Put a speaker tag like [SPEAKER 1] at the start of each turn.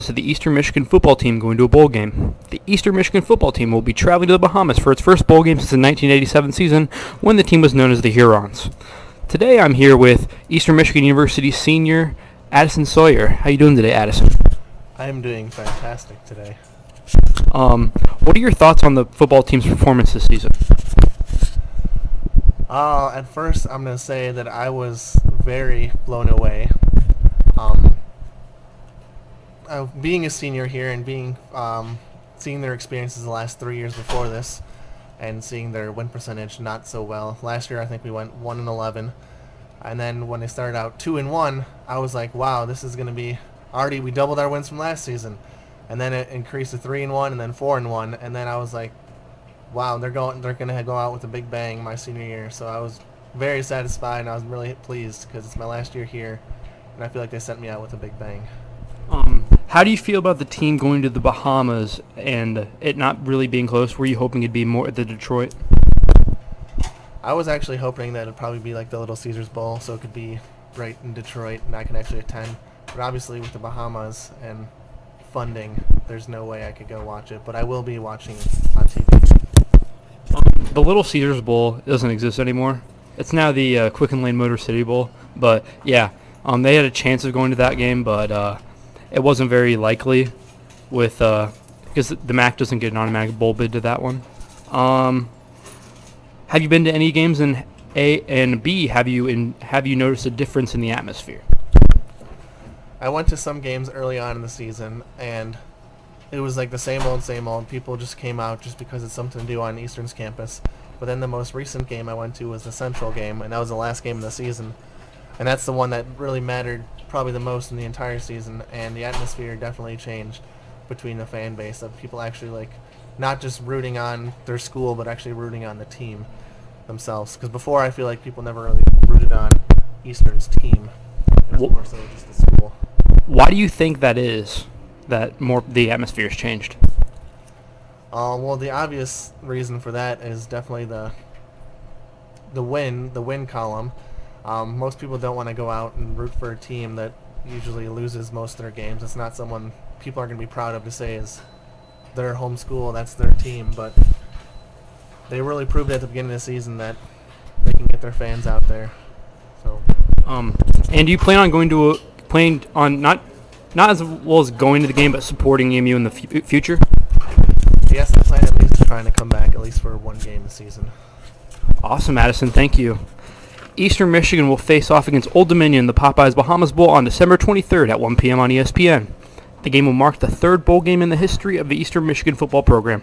[SPEAKER 1] So the Eastern Michigan football team going to a bowl game. The Eastern Michigan football team will be traveling to the Bahamas for its first bowl game since the 1987 season, when the team was known as the Hurons. Today I'm here with Eastern Michigan University senior Addison Sawyer. How you doing today, Addison?
[SPEAKER 2] I am doing fantastic today.
[SPEAKER 1] What are your thoughts on the football team's performance this season?
[SPEAKER 2] At first, I'm going to say that I was very blown away. Being a senior here and seeing their experiences the last 3 years before this, and seeing their win percentage not so well. Last year, I think we went 1-11, and then when they started out 2-1, I was like, wow, this is going to be already. We doubled our wins from last season, and then it increased to 3-1, and then 4-1, and then I was like, wow, they're going to go out with a big bang my senior year. So I was very satisfied, and I was really pleased because it's my last year here, and I feel like they sent me out with a big bang.
[SPEAKER 1] How do you feel about the team going to the Bahamas and it not really being close? Were you hoping it'd be more at the Detroit?
[SPEAKER 2] I was actually hoping that it'd probably be like the Little Caesars Bowl, so it could be right in Detroit, and I can actually attend. But obviously with the Bahamas and funding, there's no way I could go watch it. But I will be watching it on TV.
[SPEAKER 1] The Little Caesars Bowl doesn't exist anymore. It's now the Quicken Lane Motor City Bowl. But yeah, they had a chance of going to that game, but it wasn't very likely with because the MAC doesn't get an automatic bowl bid to that one. Have you been to any games in A and B? Have you noticed a difference in the atmosphere?
[SPEAKER 2] I went to some games early on in the season, and it was like the same old, same old. People just came out just because it's something to do on Eastern's campus. But then the most recent game I went to was the Central game, and that was the last game of the season. And that's the one that really mattered probably the most in the entire season, and the atmosphere definitely changed between the fan base of people actually like not just rooting on their school, but actually rooting on the team themselves. Because before, I feel like people never really rooted on Eastern's team. It was more so just the school.
[SPEAKER 1] Why do you think that is? That the atmosphere has changed?
[SPEAKER 2] Well, the obvious reason for that is definitely the win column. Most people don't want to go out and root for a team that usually loses most of their games. It's not someone people are going to be proud of to say is their home school, that's their team. But they really proved at the beginning of the season that they can get their fans out there. So,
[SPEAKER 1] and do you plan on not as well as going to the game, but supporting EMU in the future?
[SPEAKER 2] Yes, I plan at least trying to come back at least for one game this season.
[SPEAKER 1] Awesome, Addison. Thank you. Eastern Michigan will face off against Old Dominion in the Popeyes Bahamas Bowl on December 23rd at 1 p.m. on ESPN. The game will mark the third bowl game in the history of the Eastern Michigan football program.